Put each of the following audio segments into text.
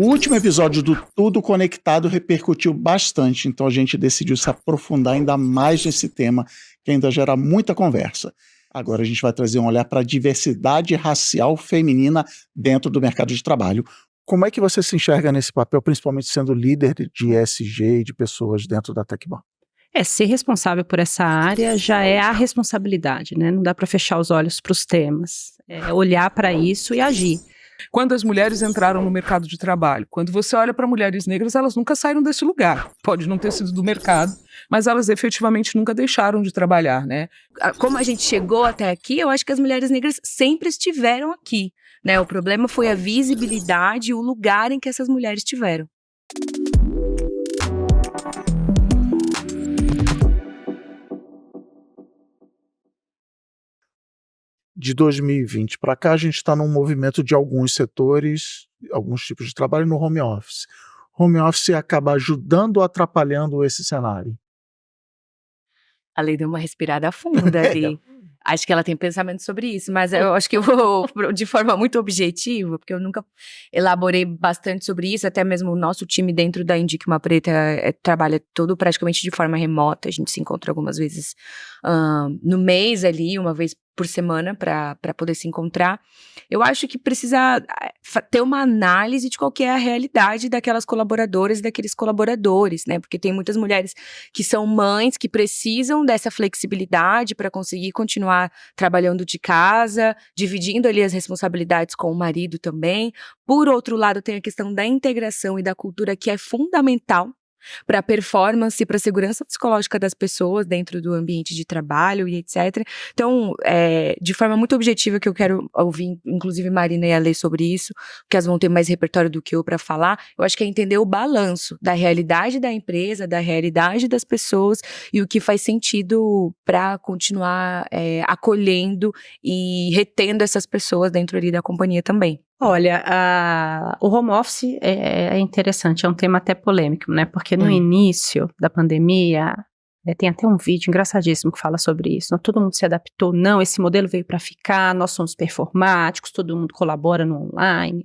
O último episódio do Tudo Conectado repercutiu bastante, então a gente decidiu se aprofundar ainda mais nesse tema, que ainda gera muita conversa. Agora a gente vai trazer um olhar para a diversidade racial feminina dentro do mercado de trabalho. Como é que você se enxerga nesse papel, principalmente sendo líder de ESG e de pessoas dentro da Tecban? Ser responsável por essa área já é a responsabilidade, né? Não dá para fechar os olhos para os temas. É olhar para isso e agir. Quando as mulheres entraram no mercado de trabalho, quando você olha para mulheres negras, elas nunca saíram desse lugar. Pode não ter sido do mercado, mas elas efetivamente nunca deixaram de trabalhar, né? Como a gente chegou até aqui, eu acho que as mulheres negras sempre estiveram aqui, né? O problema foi a visibilidade e o lugar em que essas mulheres tiveram. De 2020 para cá, a gente está num movimento de alguns setores, alguns tipos de trabalho no home office. Home office acaba ajudando ou atrapalhando esse cenário? A Lei deu uma respirada funda ali. Acho que ela tem pensamento sobre isso, mas eu acho que eu vou de forma muito objetiva, porque eu nunca elaborei bastante sobre isso, até mesmo o nosso time dentro da Indique Uma Preta trabalha todo praticamente de forma remota, a gente se encontra algumas vezes no mês ali, uma vez por semana para poder se encontrar. Eu acho que precisa ter uma análise de qual que é a realidade daquelas colaboradoras e daqueles colaboradores, né? Porque tem muitas mulheres que são mães que precisam dessa flexibilidade para conseguir continuar trabalhando de casa, dividindo ali as responsabilidades com o marido também. Por outro lado, tem a questão da integração e da cultura que é fundamental para a performance e para a segurança psicológica das pessoas dentro do ambiente de trabalho e etc. Então, de forma muito objetiva que eu quero ouvir, inclusive Marina e a Lê sobre isso, porque elas vão ter mais repertório do que eu para falar, eu acho que é entender o balanço da realidade da empresa, da realidade das pessoas e o que faz sentido para continuar acolhendo e retendo essas pessoas dentro ali da companhia também. Olha, o home office é interessante, é um tema até polêmico, né? Porque no início da pandemia, tem até um vídeo engraçadíssimo que fala sobre isso. Não, todo mundo se adaptou, não, esse modelo veio para ficar, nós somos performáticos, todo mundo colabora no online.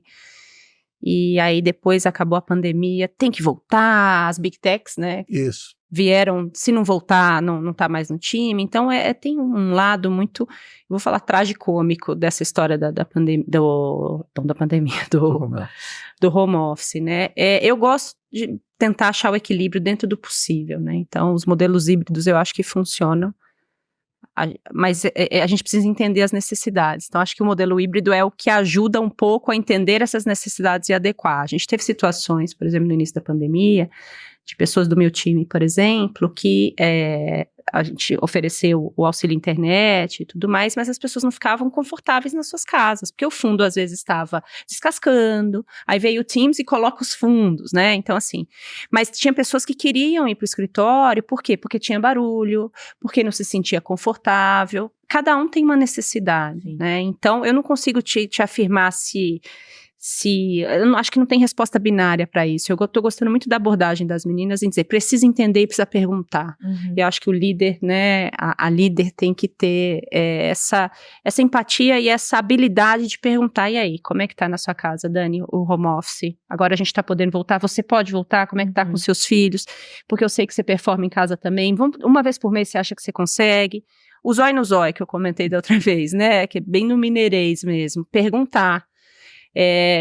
E aí depois acabou a pandemia, tem que voltar, as big techs, né? Isso. Vieram, se não voltar, não tá mais no time. Então, tem um lado muito, vou falar, tragicômico dessa história da pandemia, do home office, né? Eu gosto de tentar achar o equilíbrio dentro do possível, né? Então, os modelos híbridos eu acho que funcionam, mas a gente precisa entender as necessidades. Então, acho que o modelo híbrido é o que ajuda um pouco a entender essas necessidades e adequar. A gente teve situações, por exemplo, no início da pandemia, de pessoas do meu time, por exemplo, que a gente ofereceu o auxílio internet e tudo mais, mas as pessoas não ficavam confortáveis nas suas casas, porque o fundo às vezes estava descascando, aí veio o Teams e coloca os fundos, né? Então, assim, mas tinha pessoas que queriam ir para o escritório, por quê? Porque tinha barulho, porque não se sentia confortável, cada um tem uma necessidade, né? Então, eu não consigo te afirmar se eu acho que não tem resposta binária para isso. Eu estou gostando muito da abordagem das meninas em dizer, precisa entender e precisa perguntar. E eu acho que o líder, né, a líder tem que ter essa empatia e essa habilidade de perguntar, e aí, como é que tá na sua casa, Dani, o home office? Agora a gente tá podendo voltar, você pode voltar? Como é que tá com seus filhos? Porque eu sei que você performa em casa também. Uma vez por mês você acha que você consegue? O zóio no zóio, que eu comentei da outra vez, né, que é bem no mineirês mesmo, perguntar.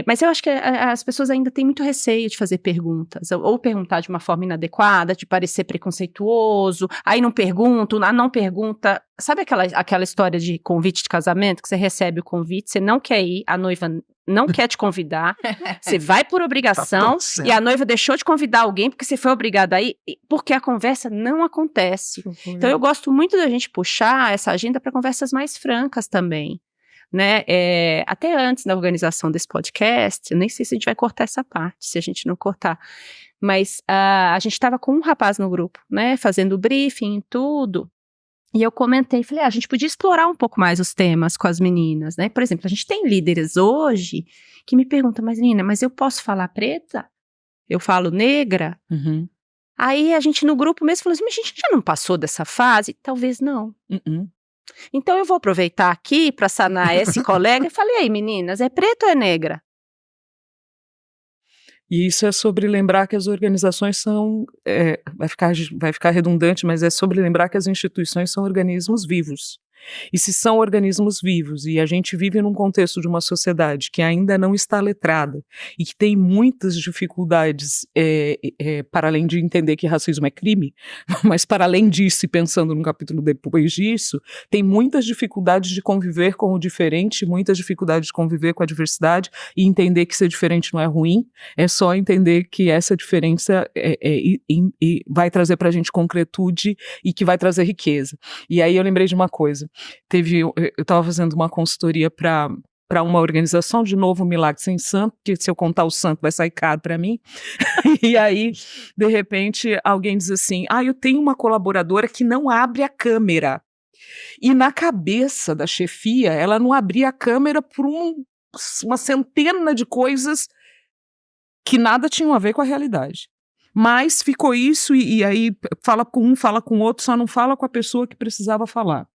Mas eu acho que as pessoas ainda têm muito receio de fazer perguntas, ou perguntar de uma forma inadequada, de parecer preconceituoso, aí não pergunta, sabe aquela história de convite de casamento, que você recebe o convite, você não quer ir, a noiva não quer te convidar, você vai por obrigação, e a noiva deixou de convidar alguém porque você foi obrigada a ir, porque a conversa não acontece. Então eu gosto muito da gente puxar essa agenda para conversas mais francas também. Né, até antes da organização desse podcast, eu nem sei se a gente vai cortar essa parte, se a gente não cortar, mas a gente estava com um rapaz no grupo, né, fazendo o briefing e tudo, e eu comentei, falei, a gente podia explorar um pouco mais os temas com as meninas, né, por exemplo, a gente tem líderes hoje que me perguntam, mas menina, mas eu posso falar preta? Eu falo negra? Aí a gente no grupo mesmo falou assim, mas a gente já não passou dessa fase? Talvez não. Então eu vou aproveitar aqui para sanar esse colega e falei, aí meninas, é preta ou é negra? E isso é sobre lembrar que as organizações são, vai ficar redundante, mas é sobre lembrar que as instituições são organismos vivos. E se são organismos vivos e a gente vive num contexto de uma sociedade que ainda não está letrada e que tem muitas dificuldades, para além de entender que racismo é crime, mas para além disso, e pensando num capítulo depois disso, tem muitas dificuldades de conviver com o diferente, muitas dificuldades de conviver com a diversidade e entender que ser diferente não é ruim, é só entender que essa diferença vai trazer para a gente concretude e que vai trazer riqueza. E aí eu lembrei de uma coisa. Eu estava fazendo uma consultoria para uma organização, de novo, Milagre Sem Santo, que se eu contar o santo vai sair caro para mim. E aí, de repente, alguém diz assim, eu tenho uma colaboradora que não abre a câmera. E na cabeça da chefia, ela não abria a câmera por uma centena de coisas que nada tinham a ver com a realidade. Mas ficou isso, e aí fala com um, fala com o outro, só não fala com a pessoa que precisava falar.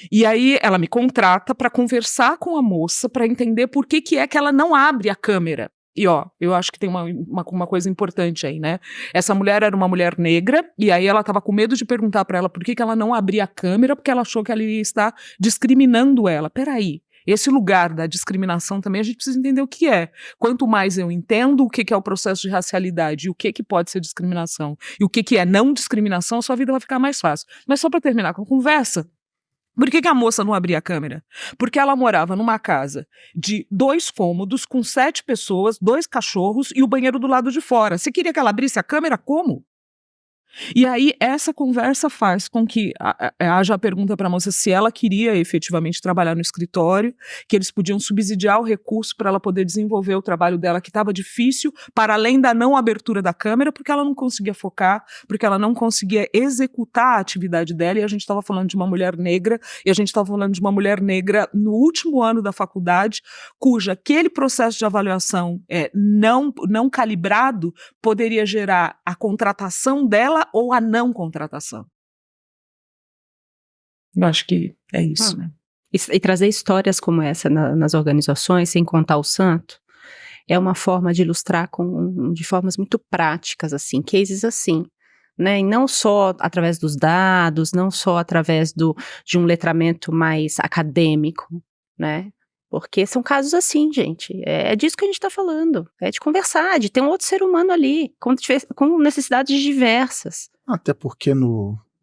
E aí ela me contrata para conversar com a moça para entender por que é que ela não abre a câmera. E eu acho que tem uma coisa importante aí, né? Essa mulher era uma mulher negra e aí ela estava com medo de perguntar para ela por que ela não abria a câmera, porque ela achou que ela ia estar discriminando ela. Peraí. Esse lugar da discriminação também a gente precisa entender o que é. Quanto mais eu entendo o que é o processo de racialidade e o que pode ser discriminação e o que é não discriminação, a sua vida vai ficar mais fácil. Mas só para terminar com a conversa, por que a moça não abria a câmera? Porque ela morava numa casa de 2 cômodos, com 7 pessoas, 2 cachorros e o banheiro do lado de fora. Você queria que ela abrisse a câmera? Como? E aí essa conversa faz com que haja a pergunta para a moça se ela queria efetivamente trabalhar no escritório, que eles podiam subsidiar o recurso para ela poder desenvolver o trabalho dela, que estava difícil, para além da não abertura da câmera, porque ela não conseguia focar, porque ela não conseguia executar a atividade dela, e a gente estava falando de uma mulher negra, e a gente estava falando de uma mulher negra no último ano da faculdade, cuja aquele processo de avaliação não calibrado poderia gerar a contratação dela ou a não contratação. Eu acho que é isso, né? E trazer histórias como essa nas organizações, sem contar o santo, é uma forma de ilustrar de formas muito práticas, assim, cases assim, né? E não só através dos dados, não só através de um letramento mais acadêmico, né? Porque são casos assim, gente, é disso que a gente está falando, é de conversar, de ter um outro ser humano ali, com necessidades diversas. Até porque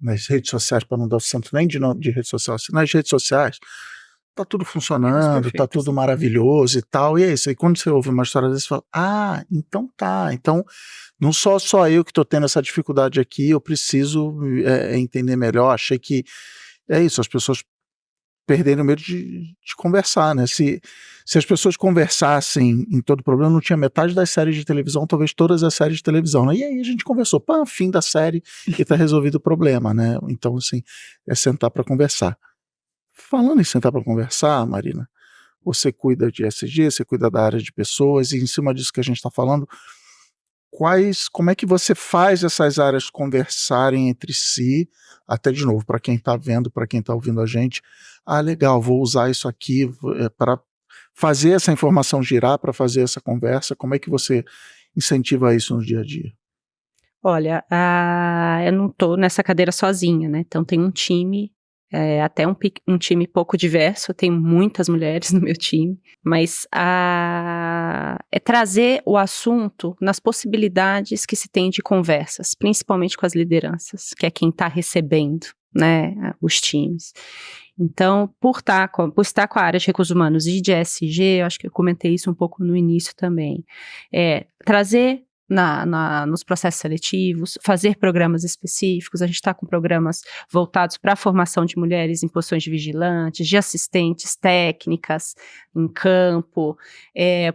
nas redes sociais, para não dar o santo nem de rede social, assim, nas redes sociais, tá tudo funcionando, tá tudo maravilhoso e tal, e é isso. Aí quando você ouve uma história dessa, você fala, então tá, então não só eu que tô tendo essa dificuldade aqui, eu preciso entender melhor, achei que é isso, as pessoas perderem o medo de conversar, né? Se as pessoas conversassem em todo problema, não tinha metade das séries de televisão, talvez todas as séries de televisão, né? E aí a gente conversou, fim da série e tá resolvido o problema, né? Então, assim, é sentar para conversar. Falando em sentar para conversar, Marina, você cuida de SG, você cuida da área de pessoas, e em cima disso que a gente está falando, como é que você faz essas áreas conversarem entre si, até de novo, para quem está vendo, para quem está ouvindo a gente, legal, vou usar isso aqui para fazer essa informação girar, para fazer essa conversa, como é que você incentiva isso no dia a dia? Olha, eu não estou nessa cadeira sozinha, né, então tem um time, até um time pouco diverso, tem muitas mulheres no meu time, mas é trazer o assunto nas possibilidades que se tem de conversas, principalmente com as lideranças, que é quem está recebendo, né, os times. Então, por estar com a área de recursos humanos e de ESG, eu acho que eu comentei isso um pouco no início também, trazer nos processos seletivos, fazer programas específicos. A gente está com programas voltados para a formação de mulheres em posições de vigilantes, de assistentes técnicas em campo,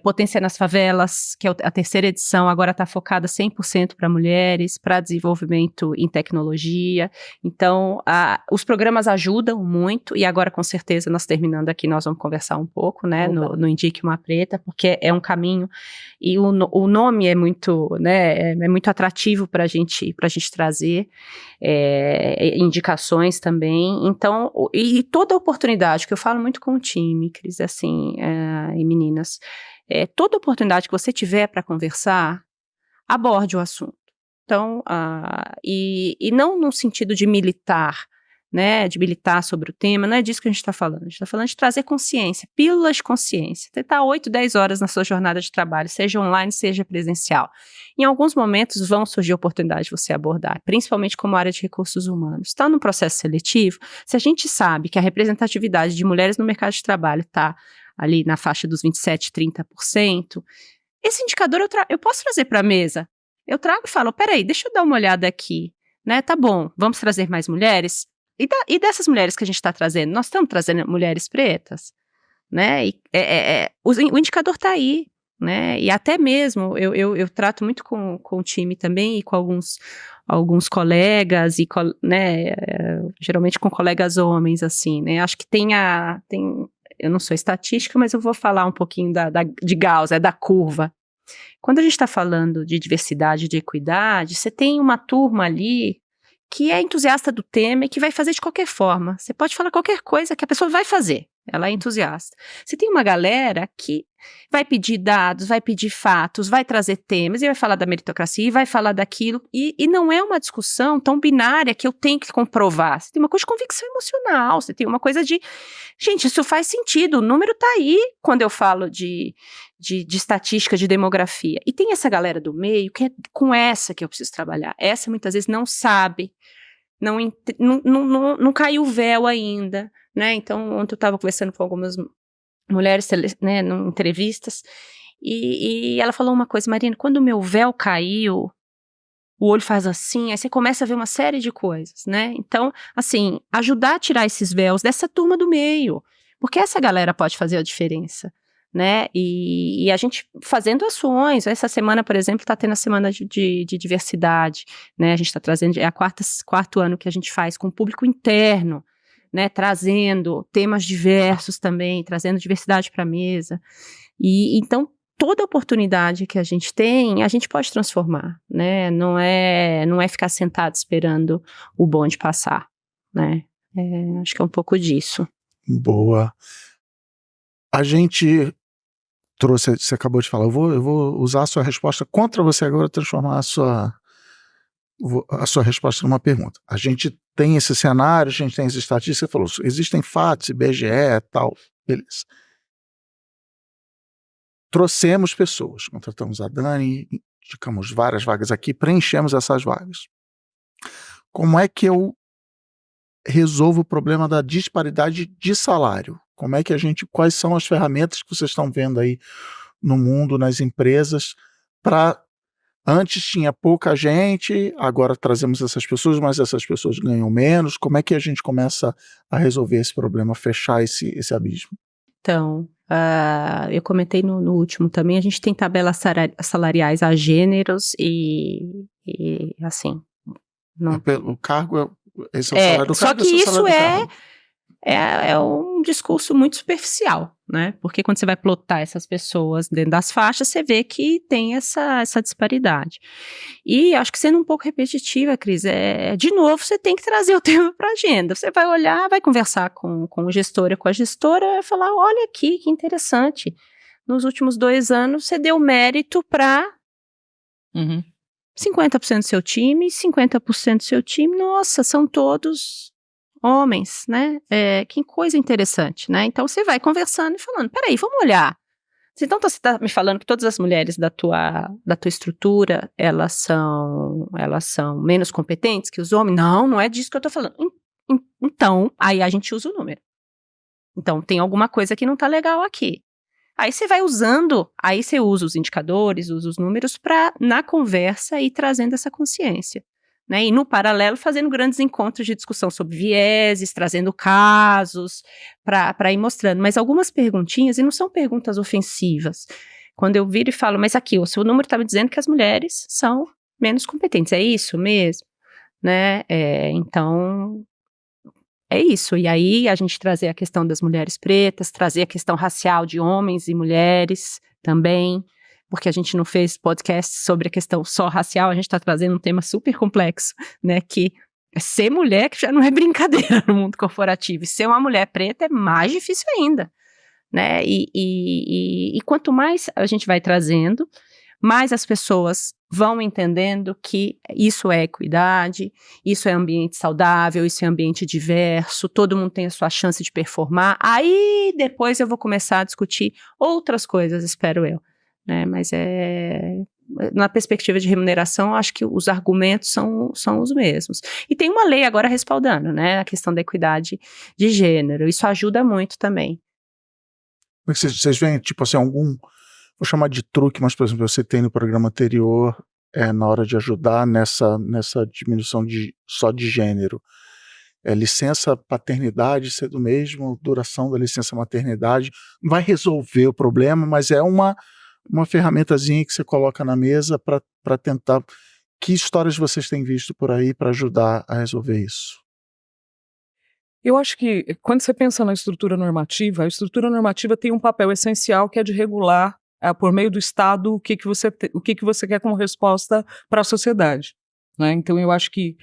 Potência nas Favelas, que é a 3ª edição, agora está focada 100% para mulheres, para desenvolvimento em tecnologia. Então, os programas ajudam muito, e agora, com certeza, nós terminando aqui, nós vamos conversar um pouco, né, no Indique Uma Preta, porque é um caminho, e o nome é muito, né, é muito atrativo para a gente trazer indicações também. Então, e toda oportunidade, que eu falo muito com o time, Cris, assim, e meninas, toda oportunidade que você tiver para conversar, aborde o assunto. Então, e não no sentido de militar, né, de militar sobre o tema, não é disso que a gente está falando. A gente está falando de trazer consciência, pílulas de consciência. Você está 8, 10 horas na sua jornada de trabalho, seja online, seja presencial. Em alguns momentos vão surgir oportunidades de você abordar, principalmente como área de recursos humanos. Está no processo seletivo, se a gente sabe que a representatividade de mulheres no mercado de trabalho está ali na faixa dos 27%, 30%, esse indicador eu posso trazer para a mesa. Eu trago e falo, peraí, deixa eu dar uma olhada aqui, né, tá bom, vamos trazer mais mulheres? E dessas mulheres que a gente está trazendo, nós estamos trazendo mulheres pretas, né, e, o indicador está aí, né, e até mesmo, eu trato muito com o time também, e com alguns colegas, e né, geralmente com colegas homens, assim, né, acho que eu não sou estatística, mas eu vou falar um pouquinho de Gauss, da curva. Quando a gente está falando de diversidade, de equidade, você tem uma turma ali que é entusiasta do tema e que vai fazer de qualquer forma. Você pode falar qualquer coisa que a pessoa vai fazer, ela é entusiasta. Você tem uma galera que vai pedir dados, vai pedir fatos, vai trazer temas, e vai falar da meritocracia, e vai falar daquilo, e não é uma discussão tão binária que eu tenho que comprovar. Você tem uma coisa de convicção emocional, você tem uma coisa de, gente, isso faz sentido, o número tá aí quando eu falo de estatística, de demografia. E tem essa galera do meio que é com essa que eu preciso trabalhar. Essa muitas vezes não sabe, não caiu o véu ainda, né? Então, ontem eu estava conversando com algumas mulheres, né, em entrevistas, e ela falou uma coisa, Marina, quando o meu véu caiu, o olho faz assim, aí você começa a ver uma série de coisas, né? Então, assim, ajudar a tirar esses véus dessa turma do meio, porque essa galera pode fazer a diferença, né? E a gente fazendo ações, essa semana, por exemplo, está tendo a semana de diversidade, né? A gente está trazendo, é quarto ano que a gente faz com o público interno, né, trazendo temas diversos também, trazendo diversidade para a mesa. E então, toda oportunidade que a gente tem, a gente pode transformar, né? Não é ficar sentado esperando o bonde passar, né? Acho que é um pouco disso. Boa. A gente trouxe, você acabou de falar, eu vou usar a sua resposta contra você agora, transformar a sua resposta numa pergunta. A gente tem esse cenário, a gente tem as estatísticas, você falou, existem fatos, IBGE e tal, beleza. Trouxemos pessoas, contratamos a Dani, indicamos várias vagas aqui, preenchemos essas vagas. Como é que eu resolvo o problema da disparidade de salário? Como é que quais são as ferramentas que vocês estão vendo aí no mundo, nas empresas, antes tinha pouca gente, agora trazemos essas pessoas, mas essas pessoas ganham menos. Como é que a gente começa a resolver esse problema, fechar esse abismo? Então, eu comentei no último também, a gente tem tabelas salariais a gêneros e assim... Não... O cargo, esse é o salário do cargo. Só que isso é um discurso muito superficial, né? Porque quando você vai plotar essas pessoas dentro das faixas, você vê que tem essa disparidade. E acho que sendo um pouco repetitiva, Cris, de novo, você tem que trazer o tema para a agenda. Você vai olhar, vai conversar com o gestor e com a gestora e falar, olha aqui, que interessante. Nos últimos 2 anos, você deu mérito para 50% do seu time, 50% do seu time, nossa, são todos... homens, né? Que coisa interessante, né? Então você vai conversando e falando, peraí, vamos olhar. Então você está me falando que todas as mulheres da tua estrutura, elas são menos competentes que os homens? Não é disso que eu estou falando. Então, aí a gente usa o número. Então tem alguma coisa que não está legal aqui. Aí você vai usando, aí você usa os indicadores, usa os números para, na conversa, ir trazendo essa consciência. Né, e no paralelo fazendo grandes encontros de discussão sobre vieses, trazendo casos para ir mostrando, mas algumas perguntinhas, e não são perguntas ofensivas, quando eu viro e falo, mas aqui, o seu número está me dizendo que as mulheres são menos competentes, é isso mesmo? Né? Então, é isso, e aí a gente trazer a questão das mulheres pretas, trazer a questão racial de homens e mulheres também, porque a gente não fez podcast sobre a questão só racial, a gente está trazendo um tema super complexo, né, que ser mulher que já não é brincadeira no mundo corporativo, e ser uma mulher preta é mais difícil ainda, né? E quanto mais a gente vai trazendo, mais as pessoas vão entendendo que isso é equidade, isso é ambiente saudável, isso é ambiente diverso, todo mundo tem a sua chance de performar. Aí depois eu vou começar a discutir outras coisas, espero eu, né? Mas na perspectiva de remuneração, acho que os argumentos são os mesmos. E tem uma lei agora respaldando, né? A questão da equidade de gênero. Isso ajuda muito também. Vocês veem, tipo assim, vou chamar de truque, mas, por exemplo, você tem no programa anterior, na hora de ajudar nessa diminuição só de gênero. Licença paternidade ser do mesmo, duração da licença maternidade, não vai resolver o problema, mas é uma ferramentazinha que você coloca na mesa para tentar. Que histórias vocês têm visto por aí para ajudar a resolver isso? Eu acho que quando você pensa na estrutura normativa, a estrutura normativa tem um papel essencial que é de regular, por meio do Estado, o que você quer como resposta para a sociedade. Né? Então, eu acho que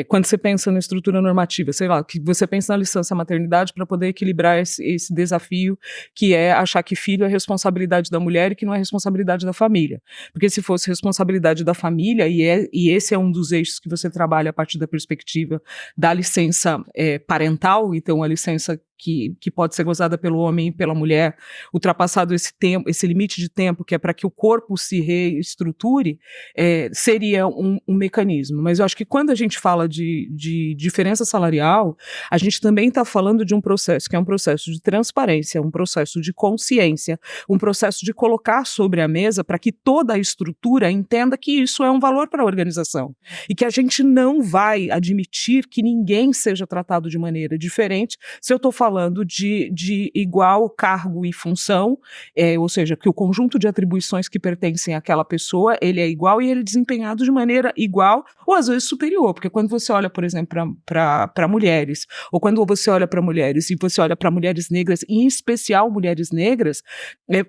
quando você pensa na estrutura normativa, sei lá, que você pensa na licença maternidade para poder equilibrar esse desafio que é achar que filho é responsabilidade da mulher e que não é responsabilidade da família. Porque se fosse responsabilidade da família, e esse é um dos eixos que você trabalha a partir da perspectiva da licença parental, então a licença que pode ser gozada pelo homem e pela mulher, ultrapassado esse limite de tempo, que é para que o corpo se reestruture, seria um mecanismo. Mas eu acho que quando a gente fala de diferença salarial, a gente também está falando de um processo que é um processo de transparência, um processo de consciência, um processo de colocar sobre a mesa para que toda a estrutura entenda que isso é um valor para a organização e que a gente não vai admitir que ninguém seja tratado de maneira diferente se eu estou falando de igual cargo e função, ou seja, que o conjunto de atribuições que pertencem àquela pessoa, ele é igual e ele é desempenhado de maneira igual ou às vezes superior, porque quando você olha, por exemplo, para mulheres, ou quando você olha para mulheres e você olha para mulheres negras, em especial mulheres negras,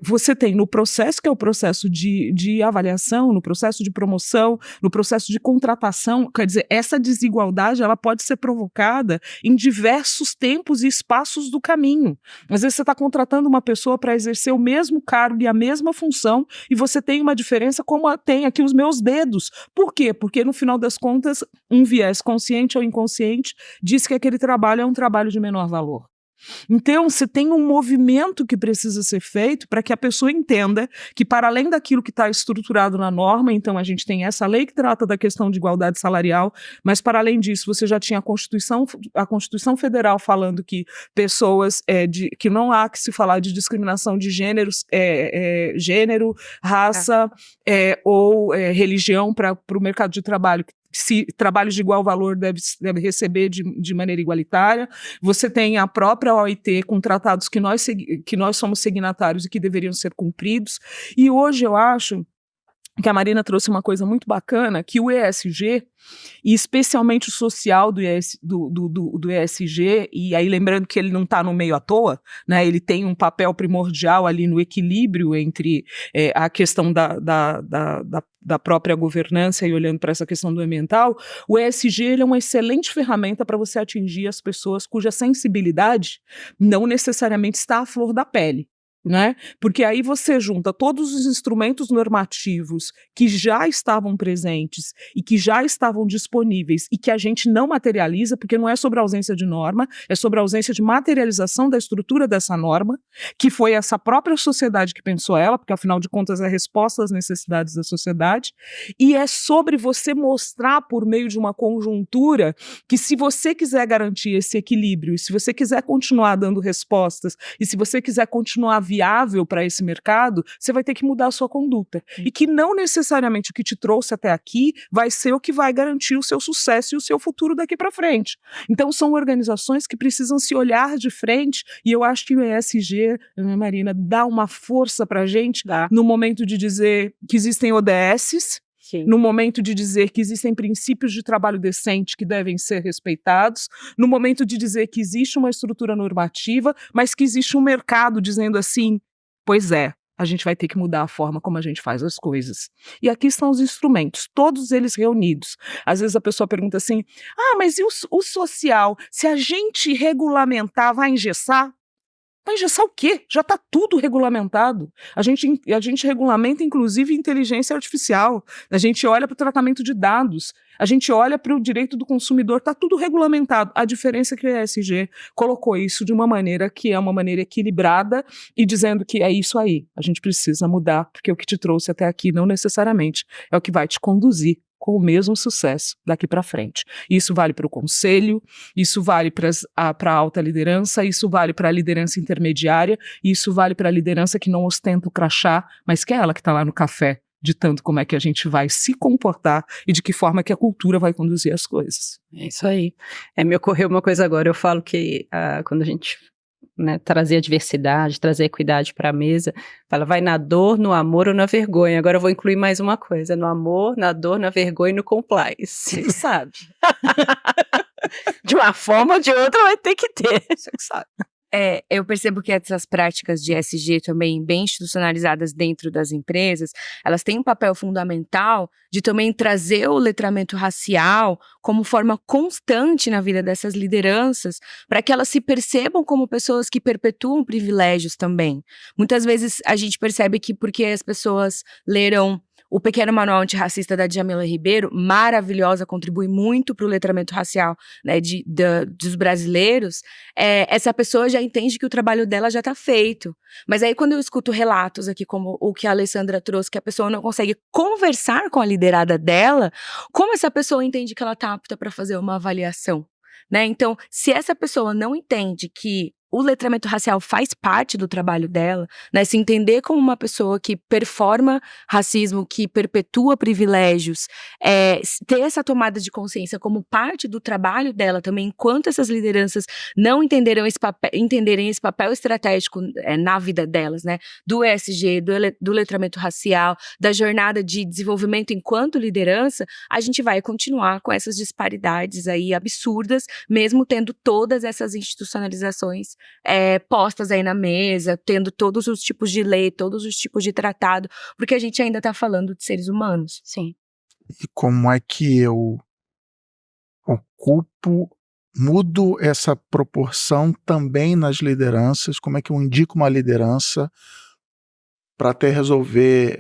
você tem no processo, que é o processo de avaliação, no processo de promoção, no processo de contratação, quer dizer, essa desigualdade ela pode ser provocada em diversos tempos e espaços do caminho. Às vezes você está contratando uma pessoa para exercer o mesmo cargo e a mesma função e você tem uma diferença como tem aqui os meus dedos. Por quê? Porque no final das contas, um viés consciente ou inconsciente diz que aquele trabalho é um trabalho de menor valor. Então, você tem um movimento que precisa ser feito para que a pessoa entenda que, para além daquilo que está estruturado na norma, então a gente tem essa lei que trata da questão de igualdade salarial, mas para além disso, você já tinha a Constituição Federal falando que pessoas, que não há que se falar de discriminação de gêneros, gênero, raça ou religião para o mercado de trabalho, se trabalhos de igual valor deve receber de maneira igualitária. Você tem a própria OIT com tratados que nós somos signatários e que deveriam ser cumpridos. E hoje eu acho que a Marina trouxe uma coisa muito bacana, que o ESG, e especialmente o social do ESG, e aí lembrando que ele não está no meio à toa, né, ele tem um papel primordial ali no equilíbrio entre a questão da própria governança e olhando para essa questão do ambiental. O ESG ele é uma excelente ferramenta para você atingir as pessoas cuja sensibilidade não necessariamente está à flor da pele. Né? Porque aí você junta todos os instrumentos normativos que já estavam presentes e que já estavam disponíveis e que a gente não materializa, porque não é sobre a ausência de norma, é sobre a ausência de materialização da estrutura dessa norma, que foi essa própria sociedade que pensou ela, porque afinal de contas é a resposta às necessidades da sociedade, e é sobre você mostrar por meio de uma conjuntura que se você quiser garantir esse equilíbrio, e se você quiser continuar dando respostas, e se você quiser continuar viável para esse mercado, você vai ter que mudar a sua conduta. E que não necessariamente o que te trouxe até aqui vai ser o que vai garantir o seu sucesso e o seu futuro daqui para frente. Então são organizações que precisam se olhar de frente e eu acho que o ESG, Marina, dá uma força para a gente no momento de dizer que existem ODSs, Sim. No momento de dizer que existem princípios de trabalho decente que devem ser respeitados, no momento de dizer que existe uma estrutura normativa, mas que existe um mercado dizendo assim, pois é, a gente vai ter que mudar a forma como a gente faz as coisas. E aqui estão os instrumentos, todos eles reunidos. Às vezes a pessoa pergunta assim, mas e o social? Se a gente regulamentar, vai engessar? Vai engessar o quê? Já está tudo regulamentado. A gente regulamenta, inclusive, inteligência artificial. A gente olha para o tratamento de dados. A gente olha para o direito do consumidor. Está tudo regulamentado. A diferença é que o ESG colocou isso de uma maneira que é uma maneira equilibrada e dizendo que é isso aí. A gente precisa mudar, porque o que te trouxe até aqui não necessariamente é o que vai te conduzir com o mesmo sucesso daqui para frente. Isso vale para o conselho, isso vale para a alta liderança, isso vale para a liderança intermediária, isso vale para a liderança que não ostenta o crachá, mas que é ela que está lá no café, ditando como é que a gente vai se comportar e de que forma que a cultura vai conduzir as coisas. É isso aí. Me ocorreu uma coisa agora, eu falo que quando a gente trazer a diversidade, trazer a equidade para a mesa, ela vai na dor, no amor ou na vergonha. Agora eu vou incluir mais uma coisa, no amor, na dor, na vergonha e no compliance. Você que sabe. De uma forma ou de outra vai ter que ter. Você que sabe. Eu percebo que essas práticas de ESG também bem institucionalizadas dentro das empresas, elas têm um papel fundamental de também trazer o letramento racial como forma constante na vida dessas lideranças, para que elas se percebam como pessoas que perpetuam privilégios também. Muitas vezes a gente percebe que porque as pessoas leram O Pequeno Manual Antirracista da Djamila Ribeiro, maravilhosa, contribui muito para o letramento racial, né, dos brasileiros, essa pessoa já entende que o trabalho dela já está feito. Mas aí quando eu escuto relatos aqui, como o que a Alessandra trouxe, que a pessoa não consegue conversar com a liderada dela, como essa pessoa entende que ela está apta para fazer uma avaliação? Né? Então, se essa pessoa não entende que o letramento racial faz parte do trabalho dela, né? Se entender como uma pessoa que performa racismo, que perpetua privilégios, ter essa tomada de consciência como parte do trabalho dela também, enquanto essas lideranças não entenderem esse papel estratégico na vida delas, né? Do ESG, do letramento racial, da jornada de desenvolvimento enquanto liderança, a gente vai continuar com essas disparidades aí absurdas, mesmo tendo todas essas institucionalizações postas aí na mesa, tendo todos os tipos de lei, todos os tipos de tratado, porque a gente ainda está falando de seres humanos. Sim. E como é que eu mudo essa proporção também nas lideranças? Como é que eu indico uma liderança para até resolver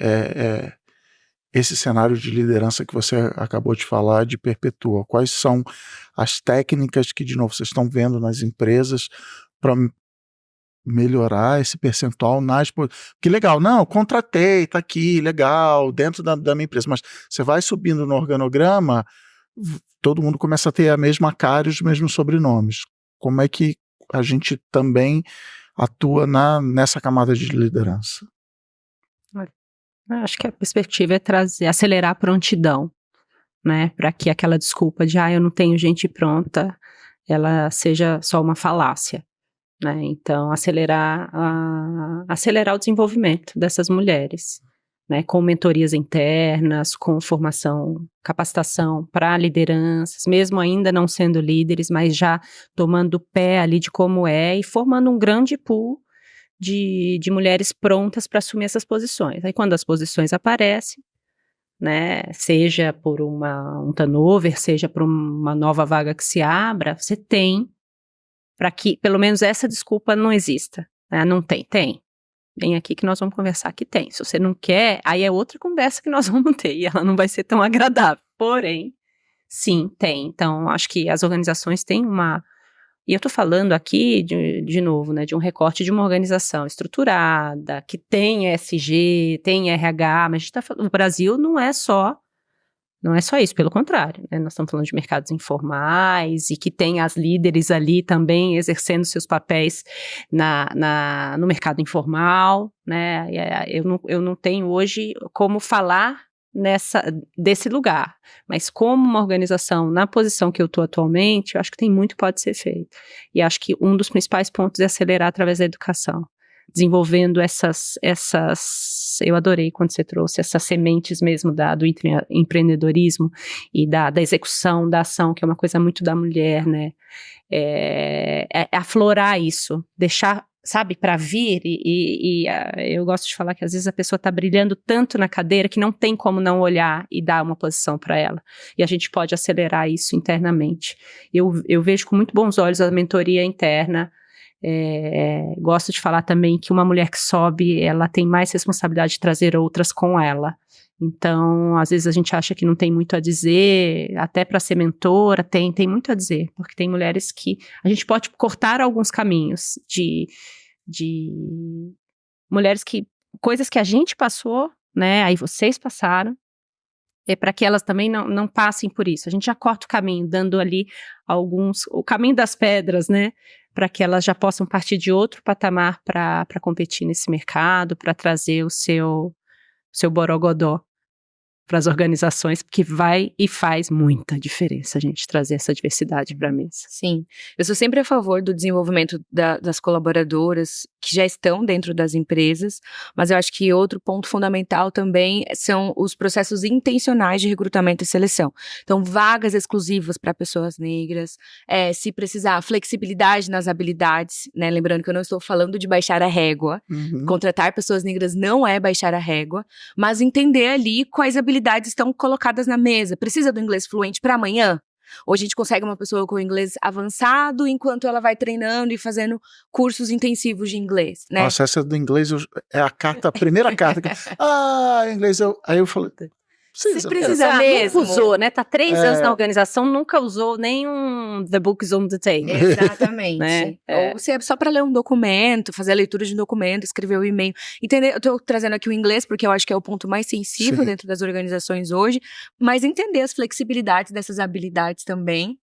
esse cenário de liderança que você acabou de falar, de perpetua? Quais são as técnicas que, de novo, vocês estão vendo nas empresas para melhorar esse percentual que legal, não, contratei, tá aqui, legal, dentro da minha empresa, mas você vai subindo no organograma, todo mundo começa a ter a mesma cara e os mesmos sobrenomes. Como é que a gente também atua nessa camada de liderança? Acho que a perspectiva é acelerar a prontidão, né, para que aquela desculpa de eu não tenho gente pronta, ela seja só uma falácia. Né? Então, acelerar o desenvolvimento dessas mulheres, né? Com mentorias internas, com formação, capacitação para lideranças, mesmo ainda não sendo líderes, mas já tomando pé ali de como e formando um grande pool de mulheres prontas para assumir essas posições. Aí, quando as posições aparecem, né, seja por um turnover, seja por uma nova vaga que se abra, você tem para que, pelo menos, essa desculpa não exista. Né? Não tem. Vem aqui que nós vamos conversar que tem. Se você não quer, aí é outra conversa que nós vamos ter, e ela não vai ser tão agradável. Porém, sim, tem. Então, acho que as organizações têm e eu estou falando aqui, de novo, né, de um recorte de uma organização estruturada, que tem ESG, tem RH, mas a gente tá falando, o Brasil não é só isso, pelo contrário, né? Nós estamos falando de mercados informais e que tem as líderes ali também exercendo seus papéis no mercado informal, né? Eu não tenho hoje como falar desse lugar, mas como uma organização na posição que eu estou atualmente, eu acho que tem muito que pode ser feito. E acho que um dos principais pontos é acelerar através da educação. Desenvolvendo eu adorei quando você trouxe essas sementes mesmo do empreendedorismo e da execução, da ação, que é uma coisa muito da mulher, né, aflorar isso, deixar, sabe, para vir, e eu gosto de falar que às vezes a pessoa está brilhando tanto na cadeira que não tem como não olhar e dar uma posição para ela, e a gente pode acelerar isso internamente. Eu vejo com muito bons olhos a mentoria interna, Gosto de falar também que uma mulher que sobe, ela tem mais responsabilidade de trazer outras com ela. Então, às vezes a gente acha que não tem muito a dizer, até para ser mentora, tem muito a dizer, porque tem mulheres que a gente pode cortar alguns caminhos de mulheres que, coisas que a gente passou, né, aí vocês passaram, para que elas também não passem por isso. A gente já corta o caminho, dando ali o caminho das pedras, né, para que elas já possam partir de outro patamar para competir nesse mercado, para trazer o seu borogodó para as organizações, porque vai e faz muita diferença a gente trazer essa diversidade para a mesa. Sim, eu sou sempre a favor do desenvolvimento das colaboradoras que já estão dentro das empresas, mas eu acho que outro ponto fundamental também são os processos intencionais de recrutamento e seleção. Então, vagas exclusivas para pessoas negras, se precisar, flexibilidade nas habilidades, né? Lembrando que eu não estou falando de baixar a régua, contratar pessoas negras não é baixar a régua, mas entender ali quais habilidades estão colocadas na mesa. Precisa do inglês fluente para amanhã? Ou a gente consegue uma pessoa com inglês avançado enquanto ela vai treinando e fazendo cursos intensivos de inglês, né? Nossa, essa do inglês é a primeira carta. Inglês, aí eu falei... Você precisa mesmo. Nunca usou, né? Tá 3 anos na organização, nunca usou nenhum The Book is on the Table. Exatamente. Né? Ou se é só para ler um documento, fazer a leitura de um documento, escrever o e-mail. Entender? Eu tô trazendo aqui o inglês porque eu acho que é o ponto mais sensível dentro das organizações hoje, mas entender as flexibilidades dessas habilidades também,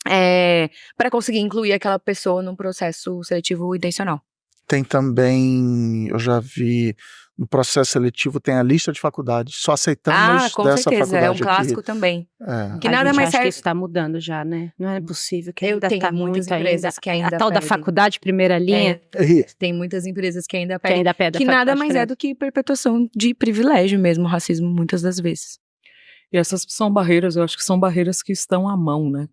para conseguir incluir aquela pessoa num processo seletivo intencional. Tem também, eu já vi, no processo seletivo tem a lista de faculdades, só aceitamos com dessa certeza, faculdade é um clássico aqui. também. Que A nada gente mais acha serve... que isso está mudando já, né? Não é possível que ainda tenho tá muitas muito empresas que ainda a tal da pedem. faculdade primeira linha, Tem muitas empresas que ainda que ainda pede que nada mais é do que perpetuação de privilégio mesmo, racismo, muitas das vezes. E essas são barreiras, eu acho que são barreiras que estão à mão, né?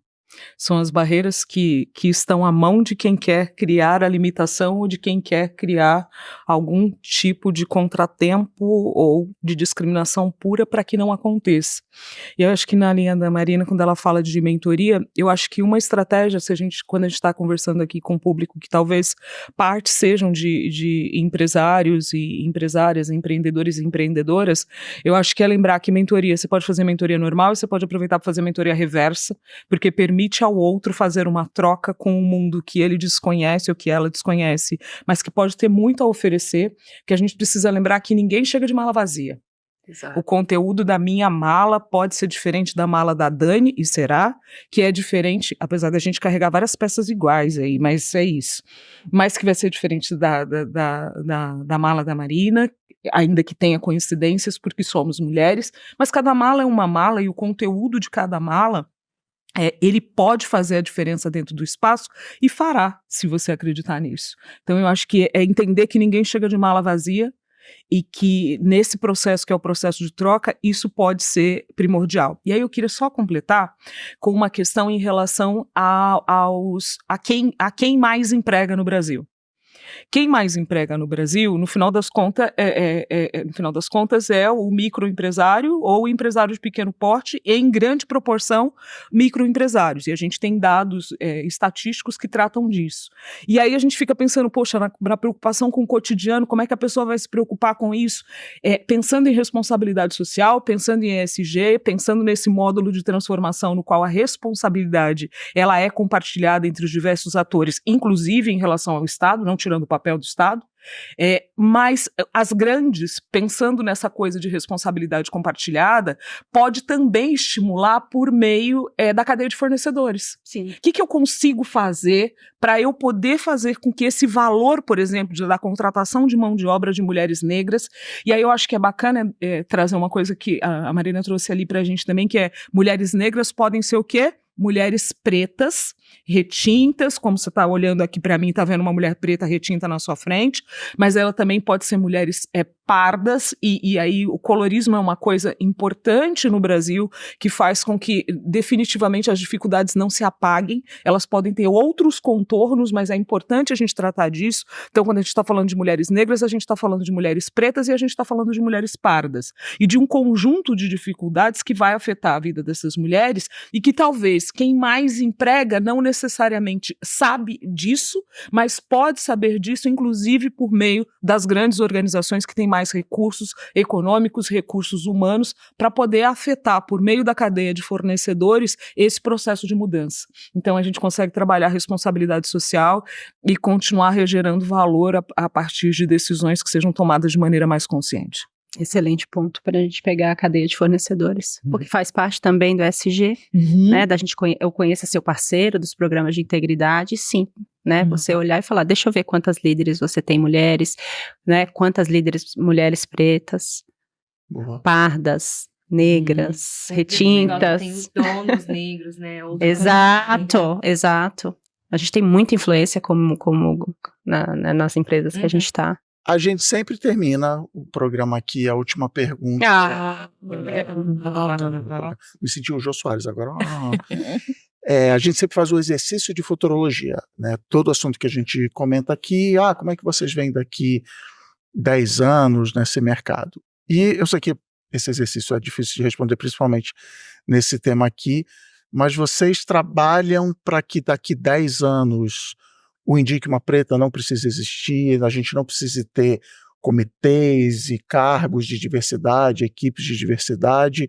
São as barreiras que estão à mão de quem quer criar a limitação ou de quem quer criar algum tipo de contratempo ou de discriminação pura para que não aconteça. E eu acho que na linha da Marina, quando ela fala de mentoria, eu acho que uma estratégia, quando a gente está conversando aqui com o público, que talvez parte sejam de empresários e empresárias, empreendedores e empreendedoras, eu acho que é lembrar que mentoria, você pode fazer mentoria normal e você pode aproveitar para fazer mentoria reversa, porque permite ao outro fazer uma troca com o mundo que ele desconhece ou que ela desconhece, mas que pode ter muito a oferecer, que a gente precisa lembrar que ninguém chega de mala vazia. Exato. O conteúdo da minha mala pode ser diferente da mala da Dani, e será que é diferente, apesar da gente carregar várias peças iguais aí, mas é isso. Mas que vai ser diferente da mala da Marina, ainda que tenha coincidências, porque somos mulheres, mas cada mala é uma mala e o conteúdo de cada mala ele pode fazer a diferença dentro do espaço e fará, se você acreditar nisso. Então eu acho que é entender que ninguém chega de mala vazia e que nesse processo, que é o processo de troca, isso pode ser primordial. E aí eu queria só completar com uma questão em relação a quem mais emprega no Brasil. Quem mais emprega no Brasil, no final das contas, é o microempresário ou o empresário de pequeno porte e, em grande proporção, microempresários. E a gente tem dados estatísticos que tratam disso. E aí a gente fica pensando, poxa, na preocupação com o cotidiano, como é que a pessoa vai se preocupar com isso? Pensando em responsabilidade social, pensando em ESG, pensando nesse módulo de transformação no qual a responsabilidade ela é compartilhada entre os diversos atores, inclusive em relação ao Estado, não tirando o papel do Estado, mas as grandes, pensando nessa coisa de responsabilidade compartilhada, pode também estimular por meio da cadeia de fornecedores. Sim. O que eu consigo fazer para eu poder fazer com que esse valor, por exemplo, da contratação de mão de obra de mulheres negras, e aí eu acho que é bacana trazer uma coisa que a Marina trouxe ali para a gente também, que é mulheres negras podem ser o quê? Mulheres pretas, retintas, como você está olhando aqui para mim, está vendo uma mulher preta retinta na sua frente, mas ela também pode ser mulheres pardas, e aí o colorismo é uma coisa importante no Brasil, que faz com que definitivamente as dificuldades não se apaguem, elas podem ter outros contornos, mas é importante a gente tratar disso. Então quando a gente está falando de mulheres negras, a gente está falando de mulheres pretas e a gente está falando de mulheres pardas, e de um conjunto de dificuldades que vai afetar a vida dessas mulheres, e que talvez vezes, quem mais emprega não necessariamente sabe disso, mas pode saber disso, inclusive por meio das grandes organizações que têm mais recursos econômicos, recursos humanos, para poder afetar, por meio da cadeia de fornecedores, esse processo de mudança. Então, a gente consegue trabalhar a responsabilidade social e continuar regerando valor a partir de decisões que sejam tomadas de maneira mais consciente. Excelente ponto para a gente pegar a cadeia de fornecedores, porque faz parte também do ESG, né, eu conheço seu parceiro dos programas de integridade, sim, né, você olhar e falar, deixa eu ver quantas líderes você tem mulheres, né, quantas líderes mulheres pretas, pardas, negras, retintas. Tem os donos negros, né? Exato. A gente tem muita influência nas empresas que a gente está. A gente sempre termina o programa aqui, a última pergunta. Me senti o Jô Soares agora. A gente sempre faz o exercício de futurologia, né? Todo assunto que a gente comenta aqui, como é que vocês veem daqui 10 anos nesse mercado? E eu sei que esse exercício é difícil de responder, principalmente nesse tema aqui, mas vocês trabalham para que daqui 10 anos o Indique uma Preta não precise existir, a gente não precise ter comitês e cargos de diversidade, equipes de diversidade.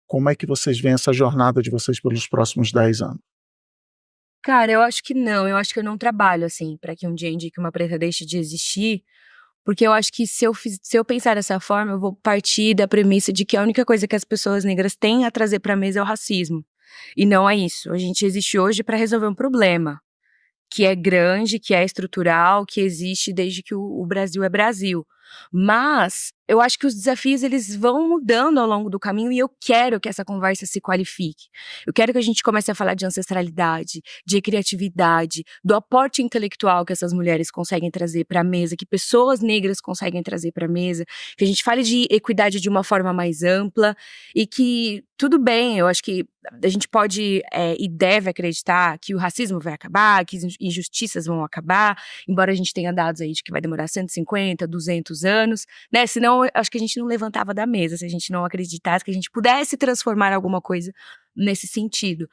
Como é que vocês veem essa jornada de vocês pelos próximos 10 anos? Cara, eu acho que não. Eu acho que eu não trabalho, assim, para que um dia Indique uma Preta deixe de existir, porque eu acho que se eu pensar dessa forma, eu vou partir da premissa de que a única coisa que as pessoas negras têm a trazer para a mesa é o racismo. E não é isso. A gente existe hoje para resolver um problema que é grande, que é estrutural, que existe desde que o Brasil é Brasil. Mas eu acho que os desafios eles vão mudando ao longo do caminho e eu quero que essa conversa se qualifique. Eu quero que a gente comece a falar de ancestralidade, de criatividade, do aporte intelectual que essas mulheres conseguem trazer para a mesa, que pessoas negras conseguem trazer para a mesa, que a gente fale de equidade de uma forma mais ampla e que tudo bem, eu acho que a gente pode e deve acreditar que o racismo vai acabar, que injustiças vão acabar, embora a gente tenha dados aí de que vai demorar 150, 200 anos, né? Senão, acho que a gente não levantava da mesa, se a gente não acreditasse que a gente pudesse transformar alguma coisa nesse sentido.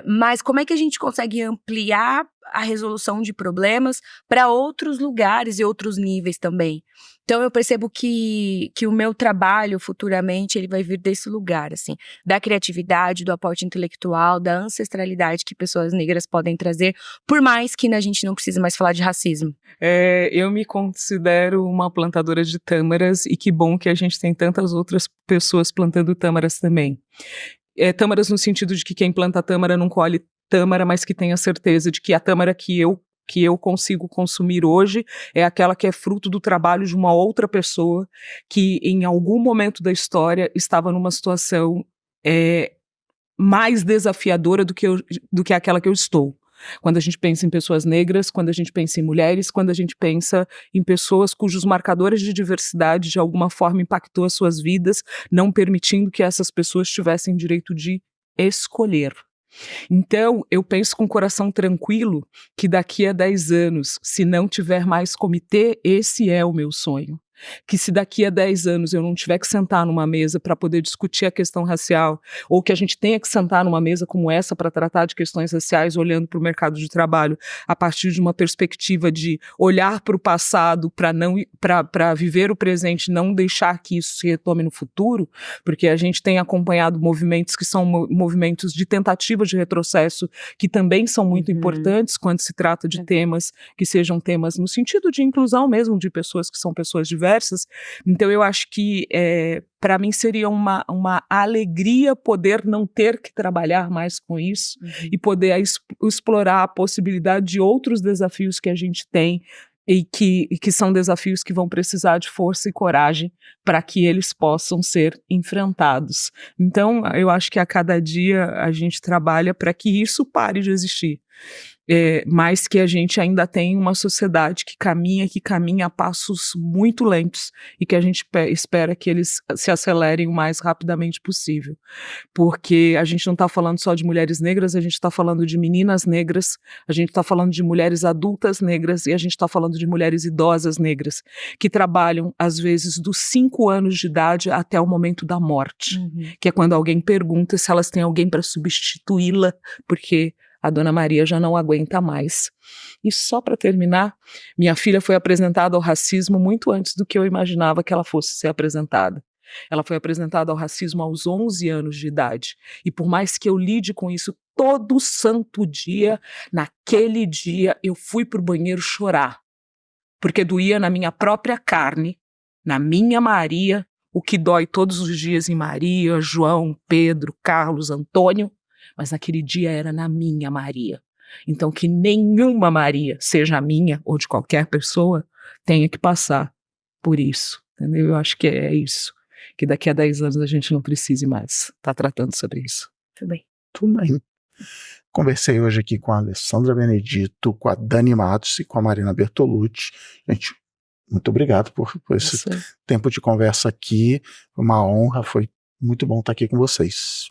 Mas como é que a gente consegue ampliar a resolução de problemas para outros lugares e outros níveis também? Então, eu percebo que o meu trabalho, futuramente, ele vai vir desse lugar, assim, da criatividade, do aporte intelectual, da ancestralidade que pessoas negras podem trazer, por mais que a gente não precise mais falar de racismo. Eu me considero uma plantadora de tâmaras e que bom que a gente tem tantas outras pessoas plantando tâmaras também. Tâmaras no sentido de que quem planta tâmara não colhe tâmara, mas que tenha certeza de que a tâmara que eu consigo consumir hoje é aquela que é fruto do trabalho de uma outra pessoa que em algum momento da história estava numa situação mais desafiadora do que aquela que eu estou. Quando a gente pensa em pessoas negras, quando a gente pensa em mulheres, quando a gente pensa em pessoas cujos marcadores de diversidade de alguma forma impactou as suas vidas, não permitindo que essas pessoas tivessem direito de escolher. Então, eu penso com o coração tranquilo que daqui a 10 anos, se não tiver mais comitê, esse é o meu sonho. Que se daqui a 10 anos eu não tiver que sentar numa mesa para poder discutir a questão racial, ou que a gente tenha que sentar numa mesa como essa para tratar de questões raciais olhando para o mercado de trabalho a partir de uma perspectiva de olhar para o passado para viver o presente e não deixar que isso se retome no futuro, porque a gente tem acompanhado movimentos que são movimentos de tentativa de retrocesso que também são muito importantes quando se trata de temas que sejam temas no sentido de inclusão mesmo de pessoas que são pessoas diversas. Então eu acho que para mim seria uma alegria poder não ter que trabalhar mais com isso e poder explorar a possibilidade de outros desafios que a gente tem e que são desafios que vão precisar de força e coragem para que eles possam ser enfrentados. Então eu acho que a cada dia a gente trabalha para que isso pare de existir. mas que a gente ainda tem uma sociedade que caminha a passos muito lentos e que a gente espera que eles se acelerem o mais rapidamente possível. Porque a gente não está falando só de mulheres negras, a gente está falando de meninas negras, a gente está falando de mulheres adultas negras e a gente está falando de mulheres idosas negras, que trabalham, às vezes, dos 5 anos de idade até o momento da morte, que é quando alguém pergunta se elas têm alguém para substituí-la, porque a Dona Maria já não aguenta mais. E só para terminar, minha filha foi apresentada ao racismo muito antes do que eu imaginava que ela fosse ser apresentada. Ela foi apresentada ao racismo aos 11 anos de idade. E por mais que eu lide com isso todo santo dia, naquele dia eu fui pro banheiro chorar. Porque doía na minha própria carne, na minha Maria, o que dói todos os dias em Maria, João, Pedro, Carlos, Antônio, mas naquele dia era na minha Maria. Então que nenhuma Maria, seja a minha ou de qualquer pessoa, tenha que passar por isso. Entendeu? Eu acho que é isso. Que daqui a 10 anos a gente não precise mais estar tratando sobre isso. Tudo bem. Tudo bem. Conversei hoje aqui com a Alessandra Benedito, com a Dani Matos e com a Marina Bertolucci. Gente, muito obrigado por esse tempo de conversa aqui. Foi uma honra, foi muito bom estar aqui com vocês.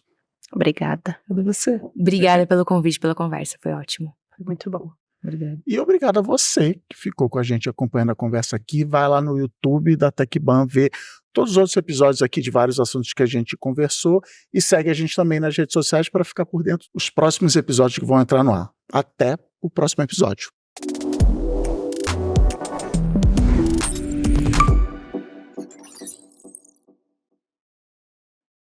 Obrigada. Cadê você? Obrigada pelo convite, pela conversa, foi ótimo. Foi muito bom. Obrigado. E obrigado a você que ficou com a gente acompanhando a conversa aqui. Vai lá no YouTube da TecBan ver todos os outros episódios aqui de vários assuntos que a gente conversou e segue a gente também nas redes sociais para ficar por dentro dos próximos episódios que vão entrar no ar. Até o próximo episódio.